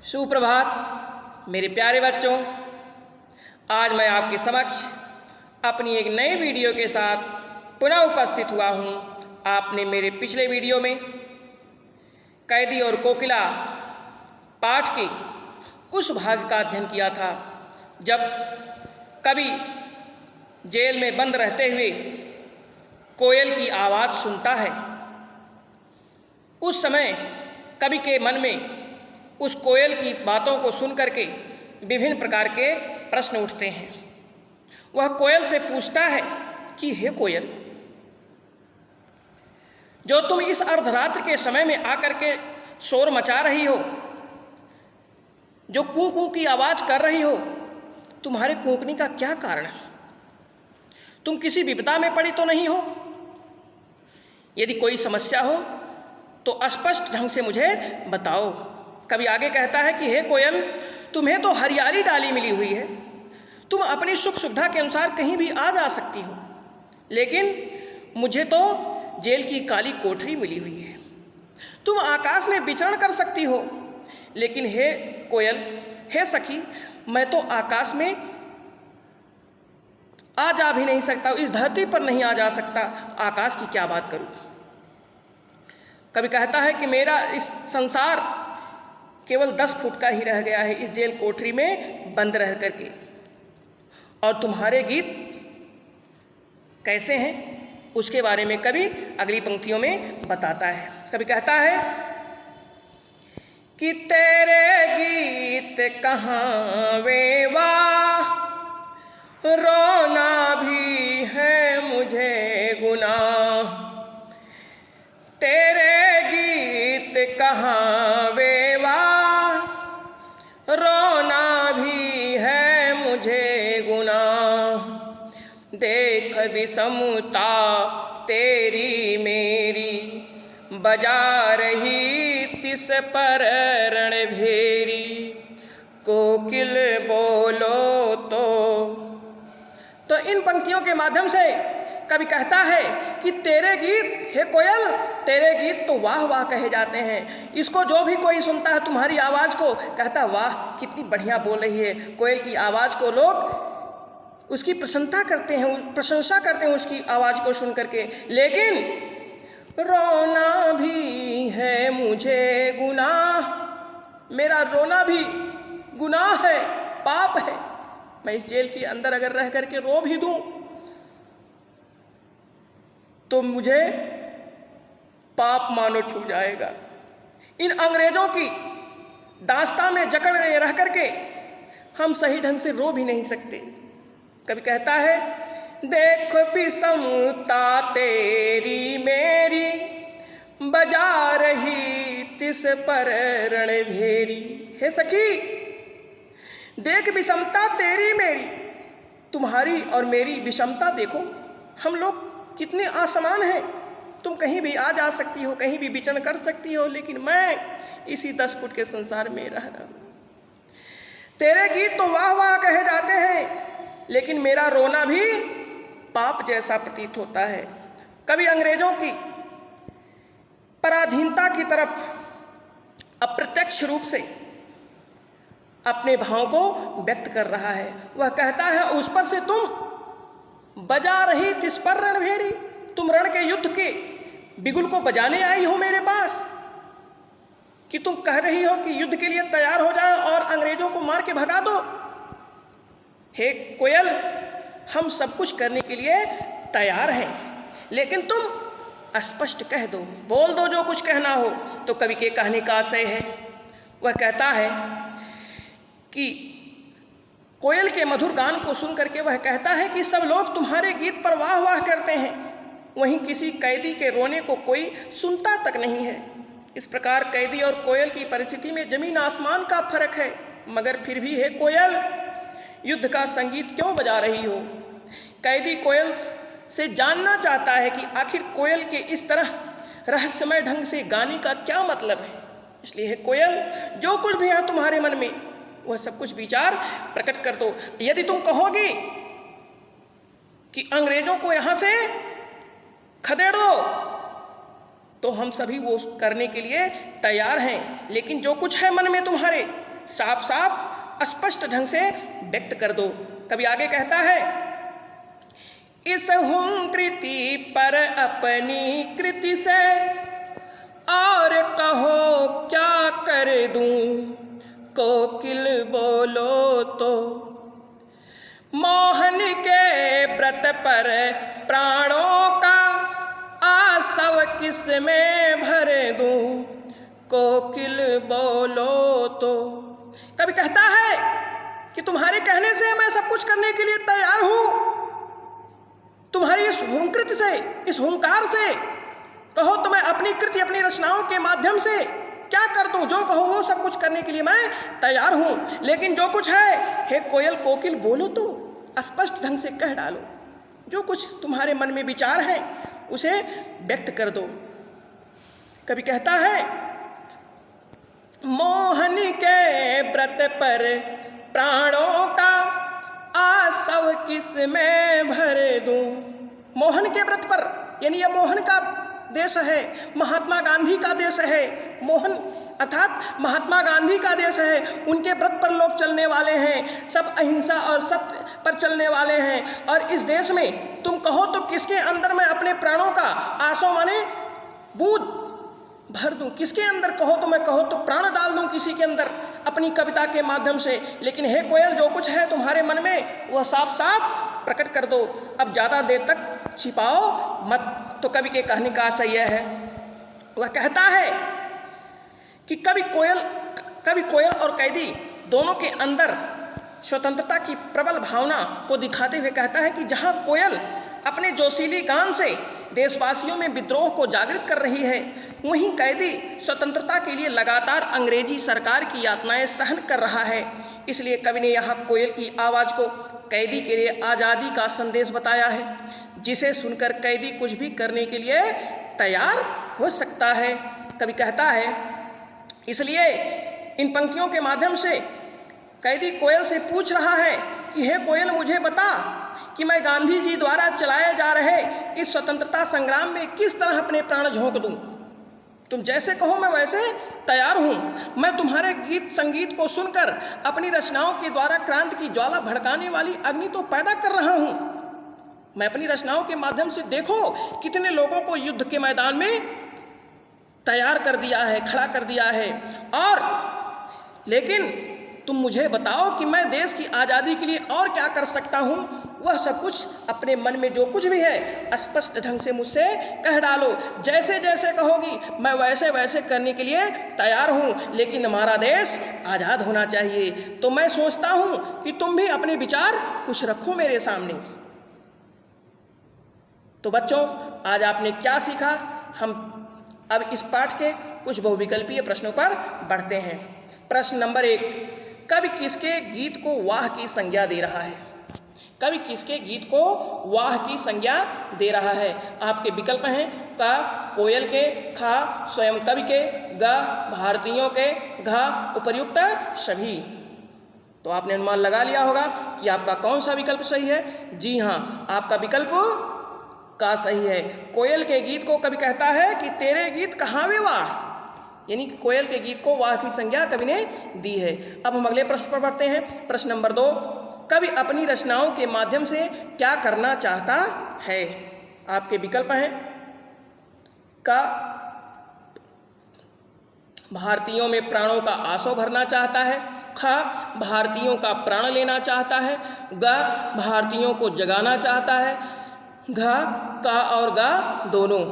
सुप्रभात मेरे प्यारे बच्चों। आज मैं आपके समक्ष अपनी एक नए वीडियो के साथ पुनः उपस्थित हुआ हूँ। आपने मेरे पिछले वीडियो में कैदी और कोकिला पाठ के उस भाग का अध्ययन किया था जब कवि जेल में बंद रहते हुए कोयल की आवाज़ सुनता है। उस समय कवि के मन में उस कोयल की बातों को सुन करके विभिन्न प्रकार के प्रश्न उठते हैं। वह कोयल से पूछता है कि हे कोयल, जो तुम इस अर्धरात्रि के समय में आकर के शोर मचा रही हो, जो कू कू की आवाज़ कर रही हो, तुम्हारे कूकने का क्या कारण है? तुम किसी विपदा में पड़ी तो नहीं हो? यदि कोई समस्या हो तो स्पष्ट ढंग से मुझे बताओ। कभी आगे कहता है कि हे कोयल, तुम्हें तो हरियाली डाली मिली हुई है, तुम अपनी सुख सुविधा के अनुसार कहीं भी आ जा सकती हो, लेकिन मुझे तो जेल की काली कोठरी मिली हुई है। तुम आकाश में विचरण कर सकती हो, लेकिन हे कोयल, हे सखी, मैं तो आकाश में आ जा भी नहीं सकता, इस धरती पर नहीं आ जा सकता, आकाश की क्या बात करूं। कभी कहता है कि मेरा इस संसार केवल 10 फुट का ही रह गया है इस जेल कोठरी में बंद रह करके, और तुम्हारे गीत कैसे हैं उसके बारे में कवि अगली पंक्तियों में बताता है। कभी कहता है कि तेरे गीत कहाँ वेवा, रोना भी है मुझे गुनाह। तेरे गीत कहाँ वेवा, रोना भी है मुझे गुनाह। देख विषमता तेरी मेरी, बजा रही तिस पर रणभेरी। कोकिल बोलो तो इन पंक्तियों के माध्यम से कवि कहता है कि तेरे गीत, हे कोयल, तेरे गीत तो वाह वाह कहे जाते हैं। इसको जो भी कोई सुनता है तुम्हारी आवाज़ को, कहता है वाह कितनी बढ़िया बोल रही है। कोयल की आवाज़ को लोग उसकी प्रशंसा करते हैं उसकी आवाज़ को सुन करके, लेकिन रोना भी है मुझे गुनाह, मेरा रोना भी गुनाह है, पाप है। मैं इस जेल के अंदर अगर रह करके रो भी दूं तो मुझे पाप मानो छू जाएगा। इन अंग्रेजों की दास्तां में जकड़ रह करके हम सही ढंग से रो भी नहीं सकते। कभी कहता है देख विषमता तेरी मेरी, बजा रही तिस पर रणभेरी। हे सखी, देख विषमता तेरी मेरी, तुम्हारी और मेरी विषमता देखो, हम लोग कितने असमान हैं। तुम कहीं भी आ जा सकती हो, कहीं भी विचरण कर सकती हो, लेकिन मैं इसी 10 फुट के संसार में रह रहा हूं। तेरे गीत तो वाह वाह कहे जाते हैं, लेकिन मेरा रोना भी पाप जैसा प्रतीत होता है। कभी अंग्रेजों की पराधीनता की तरफ अप्रत्यक्ष रूप से अपने भाव को व्यक्त कर रहा है। वह कहता है उस पर से तुम बजा रही तिस पर रणभेरी, तुम रण के युद्ध के बिगुल को बजाने आई हो मेरे पास, कि तुम कह रही हो कि युद्ध के लिए तैयार हो जाओ और अंग्रेजों को मार के भगा दो। हे कोयल, हम सब कुछ करने के लिए तैयार हैं, लेकिन तुम स्पष्ट कह दो, बोल दो जो कुछ कहना हो। तो कवि के कहने का आशय है, वह कहता है कि कोयल के मधुर गान को सुन करके वह कहता है कि सब लोग तुम्हारे गीत पर वाह वाह करते हैं, वहीं किसी कैदी के रोने को कोई सुनता तक नहीं है। इस प्रकार कैदी और कोयल की परिस्थिति में जमीन आसमान का फर्क है, मगर फिर भी हे कोयल, युद्ध का संगीत क्यों बजा रही हो? कैदी कोयल से जानना चाहता है कि आखिर कोयल के इस तरह रहस्यमय ढंग से गाने का क्या मतलब है। इसलिए हे कोयल, जो कुछ भी है तुम्हारे मन में वह सब कुछ विचार प्रकट कर दो। यदि तुम कहोगी कि अंग्रेजों को यहां से खदेड़ दो, तो हम सभी वो करने के लिए तैयार हैं, लेकिन जो कुछ है मन में तुम्हारे साफ साफ स्पष्ट ढंग से व्यक्त कर दो। कवि आगे कहता है, इस हूँ कृति पर अपनी कृति से और कहो क्या कर दूं, कोकिल बोलो तो। मोहन के व्रत पर प्राणों का आसव किस में भर दूं, कोकिल बोलो तो। कवि कहता है कि तुम्हारे कहने से मैं सब कुछ करने के लिए तैयार हूं। तुम्हारी इस हुंकृत से, इस हुंकार से कहो तो मैं अपनी कृति, अपनी रचनाओं के माध्यम से क्या कर दूं, जो कहो वो सब कुछ करने के लिए मैं तैयार हूं। लेकिन जो कुछ है, हे कोयल कोकिल बोलो तो, स्पष्ट ढंग से कह डालो। जो कुछ तुम्हारे मन में विचार है उसे व्यक्त कर दो। कवि कहता है, मोहन के व्रत पर प्राणों का आसव किस में भर दूं। मोहन के व्रत पर, यानी यह मोहन का देश है, महात्मा गांधी का देश है। मोहन अर्थात महात्मा गांधी का देश है। उनके व्रत पर लोग चलने वाले हैं, सब अहिंसा और सत्य पर चलने वाले हैं। और इस देश में तुम कहो तो किसके अंदर मैं अपने प्राणों का आसो माने बूंद भर दूं, किसके अंदर कहो तो मैं कहो तो प्राण डाल दूं किसी के अंदर अपनी कविता के माध्यम से। लेकिन हे कोयल, जो कुछ है तुम्हारे मन में वह साफ साफ प्रकट कर दो, अब ज़्यादा देर तक छिपाओ मत। तो कवि के कहने का आशय यह है, वह कहता है कि कवि कोयल और कैदी दोनों के अंदर स्वतंत्रता की प्रबल भावना को दिखाते हुए कहता है कि जहाँ कोयल अपने जोशीली गान से देशवासियों में विद्रोह को जागृत कर रही है, वहीं कैदी स्वतंत्रता के लिए लगातार अंग्रेजी सरकार की यातनाएं सहन कर रहा है। इसलिए कवि ने यहाँ कोयल की आवाज़ को कैदी के लिए आज़ादी का संदेश बताया है, जिसे सुनकर कैदी कुछ भी करने के लिए तैयार हो सकता है। कवि कहता है, इसलिए इन पंक्तियों के माध्यम से कैदी कोयल से पूछ रहा है कि हे कोयल, मुझे बता कि मैं गांधी जी द्वारा चलाए जा रहे इस स्वतंत्रता संग्राम में किस तरह अपने प्राण झोंक दूं। तुम जैसे कहो मैं वैसे तैयार हूं। मैं तुम्हारे गीत संगीत को सुनकर अपनी रचनाओं के द्वारा क्रांति की ज्वाला भड़काने वाली अग्नि तो पैदा कर रहा हूं। मैं अपनी रचनाओं के माध्यम से देखो कितने लोगों को युद्ध के मैदान में तैयार कर दिया है, खड़ा कर दिया है। और लेकिन तुम मुझे बताओ कि मैं देश की आज़ादी के लिए और क्या कर सकता हूँ। वह सब कुछ अपने मन में जो कुछ भी है स्पष्ट ढंग से मुझसे कह डालो। जैसे जैसे कहोगी मैं वैसे वैसे करने के लिए तैयार हूँ। लेकिन हमारा देश आज़ाद होना चाहिए। तो मैं सोचता हूँ कि तुम भी अपने विचार कुछ रखो मेरे सामने। तो बच्चों, आज आपने क्या सीखा? हम अब इस पाठ के कुछ बहुविकल्पीय प्रश्नों पर बढ़ते हैं। प्रश्न नंबर 1, कवि किसके गीत को वाह की संज्ञा दे रहा है? कवि किसके गीत को वाह की संज्ञा दे रहा है? आपके विकल्प हैं का कोयल के, खा स्वयं कवि के, ग भारतीयों के, घ उपर्युक्त सभी। तो आपने अनुमान लगा लिया होगा कि आपका कौन सा विकल्प सही है। जी हाँ, आपका विकल्प का सही है। कोयल के गीत को कवि कहता है कि तेरे गीत कहाँ वे वाह, यानी कि कोयल के गीत को वाह की संज्ञा कवि ने दी है। अब हम अगले प्रश्न पर बढ़ते हैं। प्रश्न नंबर 2, कवि अपनी रचनाओं के माध्यम से क्या करना चाहता है? आपके विकल्प हैं का भारतीयों में प्राणों का आंसू भरना चाहता है, ख भारतीयों का प्राण लेना चाहता है, ग भारतीयों को जगाना चाहता है, घ का और गा दोनों।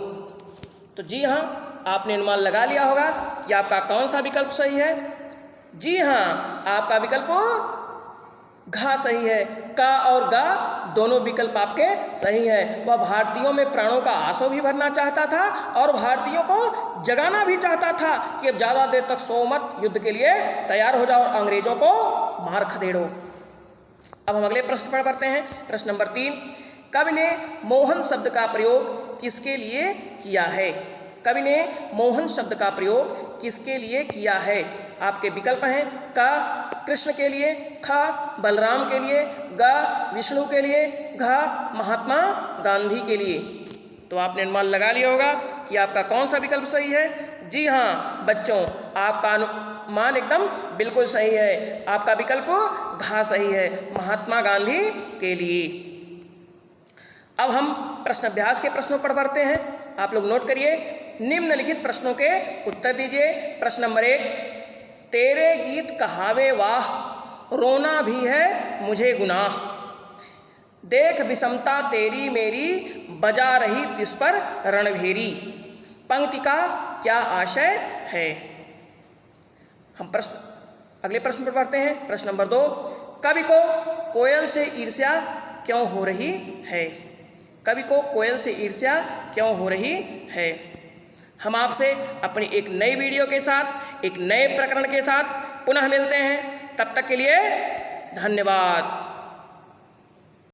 तो जी हाँ, आपने अनुमान लगा लिया होगा कि आपका कौन सा विकल्प सही है। जी हाँ, आपका विकल्प घा सही है। का और गा दोनों विकल्प आपके सही है। वह भारतीयों में प्राणों का आंसू भी भरना चाहता था और भारतीयों को जगाना भी चाहता था कि अब ज़्यादा देर तक सो मत, युद्ध के लिए तैयार हो जाओ और अंग्रेजों को मार खदेड़ो। अब हम अगले प्रश्न पर बढ़ते हैं। प्रश्न नंबर 3, कवि ने मोहन शब्द का प्रयोग किसके लिए किया है? कवि ने मोहन शब्द का प्रयोग किसके लिए किया है? आपके विकल्प हैं का कृष्ण के लिए, ख बलराम के लिए, ग विष्णु के लिए, घ महात्मा गांधी के लिए। तो आपने अनुमान लगा लिया होगा कि आपका कौन सा विकल्प सही है। जी हाँ बच्चों, आपका अनुमान एकदम बिल्कुल सही है। आपका विकल्प घ सही है, महात्मा गांधी के लिए। अब हम प्रश्न अभ्यास के प्रश्नों पर बढ़ते हैं। आप लोग नोट करिए, निम्नलिखित प्रश्नों के उत्तर दीजिए। प्रश्न नंबर 1, तेरे गीत कहावे वाह, रोना भी है मुझे गुनाह, देख विषमता तेरी मेरी, बजा रही तिस पर रणभेरी, पंक्ति का क्या आशय है। हम अगले प्रश्न पर बढ़ते हैं। प्रश्न नंबर 2, कवि को कोयल से ईर्ष्या क्यों हो रही है। कवि को कोयल से ईर्ष्या क्यों हो रही है। हम आपसे अपनी एक नई वीडियो के साथ, एक नए प्रकरण के साथ पुनः मिलते हैं। तब तक के लिए धन्यवाद।